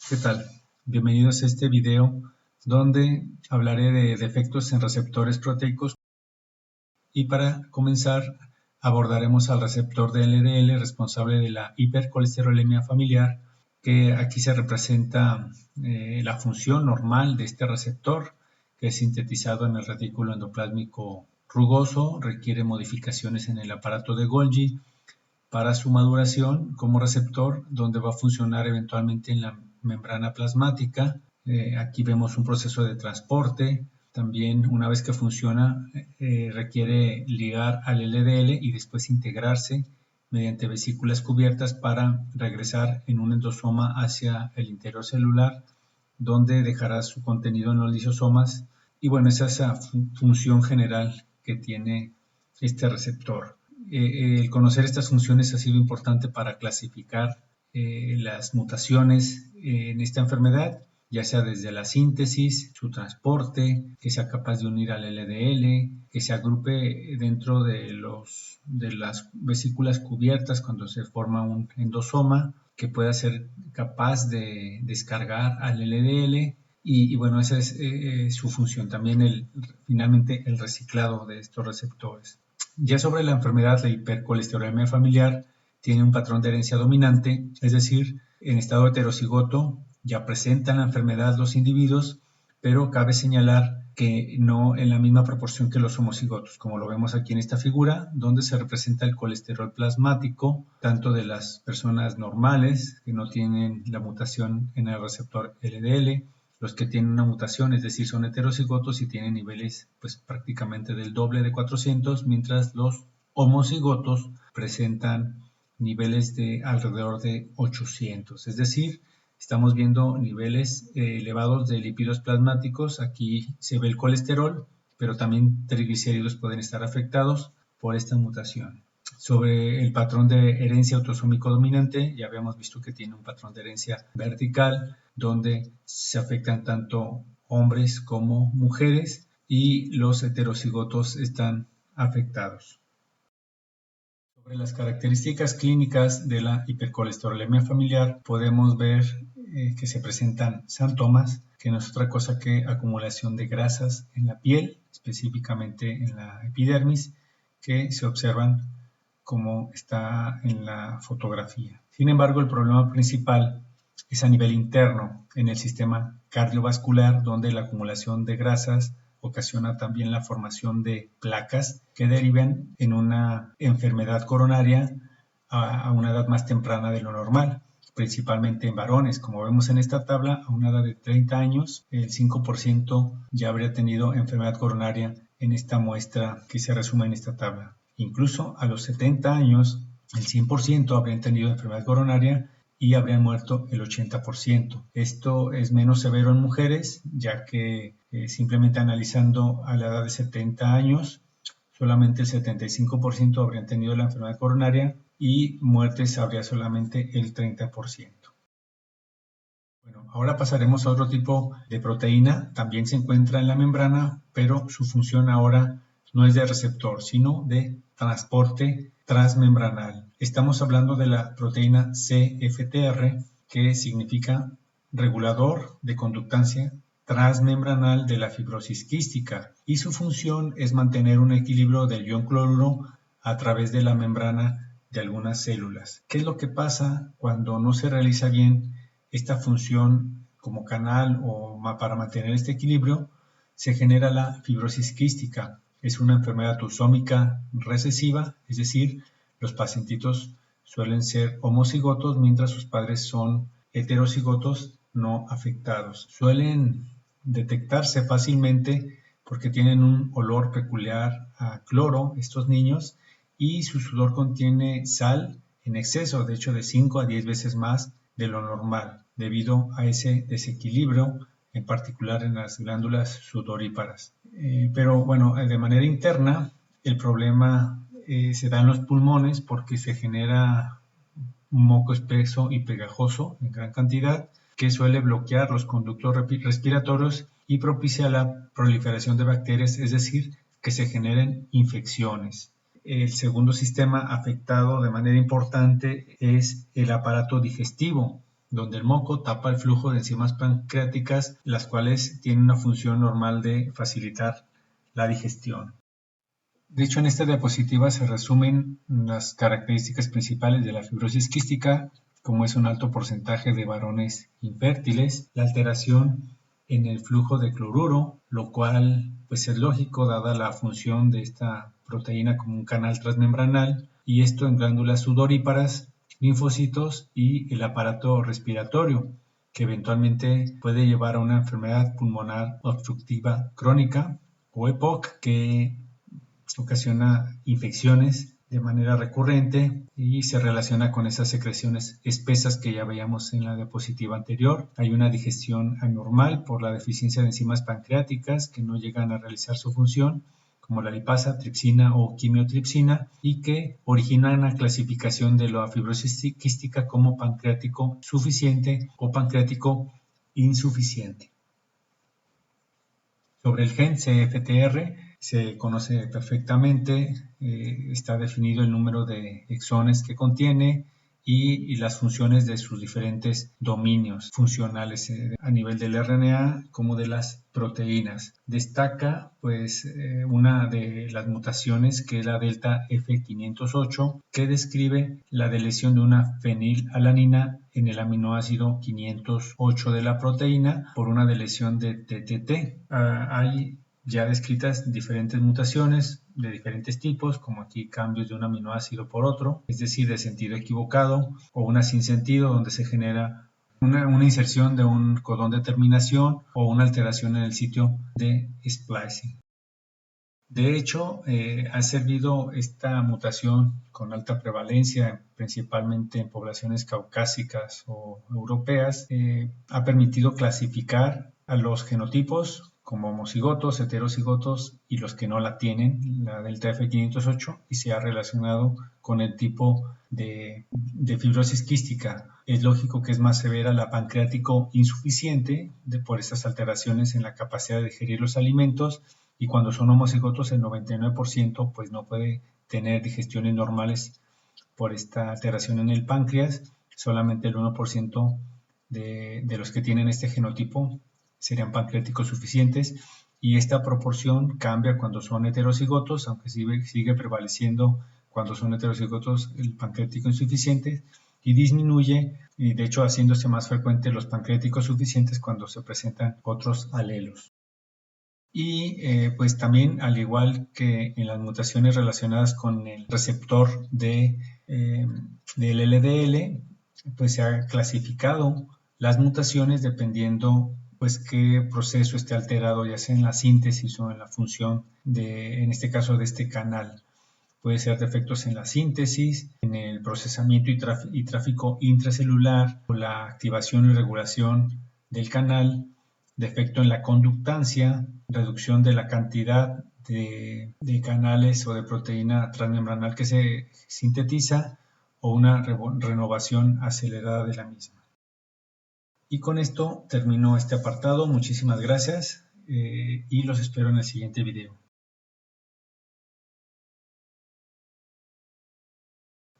¿Qué tal? Bienvenidos a este video donde hablaré de defectos en receptores proteicos y para comenzar abordaremos al receptor de LDL responsable de la hipercolesterolemia familiar, que aquí se representa la función normal de este receptor, que es sintetizado en el retículo endoplásmico rugoso, requiere modificaciones en el aparato de Golgi para su maduración como receptor, donde va a funcionar eventualmente en la membrana plasmática. Aquí vemos un proceso de transporte. También, una vez que funciona, requiere ligar al LDL y después integrarse mediante vesículas cubiertas para regresar en un endosoma hacia el interior celular, donde dejará su contenido en los lisosomas. Y bueno, esa es la función general que tiene este receptor. El conocer estas funciones ha sido importante para clasificar las mutaciones en esta enfermedad, ya sea desde la síntesis, su transporte, que sea capaz de unir al LDL, que se agrupe dentro de las vesículas cubiertas cuando se forma un endosoma, que pueda ser capaz de descargar al LDL. Y bueno, esa es su función, también finalmente el reciclado de estos receptores. Ya sobre la enfermedad, la hipercolesterolemia familiar tiene un patrón de herencia dominante, es decir, en estado heterocigoto ya presentan la enfermedad los individuos, pero cabe señalar que no en la misma proporción que los homocigotos, como lo vemos aquí en esta figura, donde se representa el colesterol plasmático, tanto de las personas normales, que no tienen la mutación en el receptor LDL, los que tienen una mutación, es decir, son heterocigotos y tienen niveles pues prácticamente del doble de 400, mientras los homocigotos presentan niveles de alrededor de 800, es decir, estamos viendo niveles elevados de lípidos plasmáticos. Aquí se ve el colesterol, pero también triglicéridos pueden estar afectados por esta mutación. Sobre el patrón de herencia autosómico dominante, ya habíamos visto que tiene un patrón de herencia vertical, donde se afectan tanto hombres como mujeres y los heterocigotos están afectados. Sobre las características clínicas de la hipercolesterolemia familiar, podemos ver que se presentan síntomas, que no es otra cosa que acumulación de grasas en la piel, específicamente en la epidermis, que se observan como está en la fotografía. Sin embargo, el problema principal es a nivel interno, en el sistema cardiovascular, donde la acumulación de grasas ocasiona también la formación de placas que derivan en una enfermedad coronaria a una edad más temprana de lo normal, principalmente en varones. Como vemos en esta tabla, a una edad de 30 años, el 5% ya habría tenido enfermedad coronaria en esta muestra que se resume en esta tabla. Incluso a los 70 años, el 100% habrían tenido enfermedad coronaria y habrían muerto el 80%. Esto es menos severo en mujeres, ya que simplemente analizando a la edad de 70 años, solamente el 75% habrían tenido la enfermedad coronaria y muertes habría solamente el 30%. Bueno, ahora pasaremos a otro tipo de proteína, también se encuentra en la membrana, pero su función ahora no es de receptor, sino de transporte transmembranal. Estamos hablando de la proteína CFTR, que significa regulador de conductancia transmembranal de la fibrosis quística, y su función es mantener un equilibrio del ion cloruro a través de la membrana de algunas células. ¿Qué es lo que pasa cuando no se realiza bien esta función como canal o para mantener este equilibrio? Se genera la fibrosis quística. Es una enfermedad autosómica recesiva, es decir, los pacientitos suelen ser homocigotos mientras sus padres son heterocigotos no afectados. Suelen detectarse fácilmente porque tienen un olor peculiar a cloro estos niños y su sudor contiene sal en exceso, de hecho de 5 a 10 veces más de lo normal, debido a ese desequilibrio, en particular en las glándulas sudoríparas. Pero bueno, de manera interna, el problema se da en los pulmones porque se genera un moco espeso y pegajoso en gran cantidad que suele bloquear los conductos respiratorios y propicia la proliferación de bacterias, es decir, que se generen infecciones. El segundo sistema afectado de manera importante es el aparato digestivo. donde el moco tapa el flujo de enzimas pancreáticas, las cuales tienen una función normal de facilitar la digestión. De hecho, en esta diapositiva se resumen las características principales de la fibrosis quística, como es un alto porcentaje de varones infértiles, la alteración en el flujo de cloruro, lo cual pues es lógico dada la función de esta proteína como un canal transmembranal, y esto en glándulas sudoríparas, linfocitos y el aparato respiratorio, que eventualmente puede llevar a una enfermedad pulmonar obstructiva crónica o EPOC, que ocasiona infecciones de manera recurrente y se relaciona con esas secreciones espesas que ya veíamos en la diapositiva anterior. Hay una digestión anormal por la deficiencia de enzimas pancreáticas que no llegan a realizar su función, como la lipasa, tripsina o quimiotripsina, y que originan la clasificación de la fibrosis quística como pancreático suficiente o pancreático insuficiente. Sobre el gen CFTR, se conoce perfectamente, está definido el número de exones que contiene y las funciones de sus diferentes dominios funcionales a nivel del RNA como de las proteínas. Destaca pues una de las mutaciones que es la delta F508, que describe la deleción de una fenilalanina en el aminoácido 508 de la proteína por una deleción de TTT. Hay ya descritas diferentes mutaciones de diferentes tipos, como aquí cambios de un aminoácido por otro, es decir, de sentido equivocado, o una sin sentido, donde se genera una inserción de un codón de terminación o una alteración en el sitio de splicing. De hecho, ha servido esta mutación con alta prevalencia, principalmente en poblaciones caucásicas o europeas, ha permitido clasificar a los genotipos como homocigotos, heterocigotos y los que no la tienen, la delta F508, y se ha relacionado con el tipo de fibrosis quística. Es lógico que es más severa la pancreático insuficiente por estas alteraciones en la capacidad de digerir los alimentos, y cuando son homocigotos el 99% pues no puede tener digestiones normales por esta alteración en el páncreas. Solamente el 1% de los que tienen este genotipo serían pancreáticos suficientes, y esta proporción cambia cuando son heterocigotos, aunque sigue prevaleciendo cuando son heterocigotos el pancreático insuficiente, y disminuye, y de hecho haciéndose más frecuente los pancreáticos suficientes cuando se presentan otros alelos. Y pues también, al igual que en las mutaciones relacionadas con el receptor del LDL, pues se ha clasificado las mutaciones dependiendo pues qué proceso esté alterado, ya sea en la síntesis o en la función en este caso, de este canal. Puede ser defectos en la síntesis, en el procesamiento y tráfico intracelular, o la activación y regulación del canal, defecto en la conductancia, reducción de la cantidad de canales o de proteína transmembranal que se sintetiza, o una renovación acelerada de la misma. Y con esto termino este apartado. Muchísimas gracias y los espero en el siguiente video.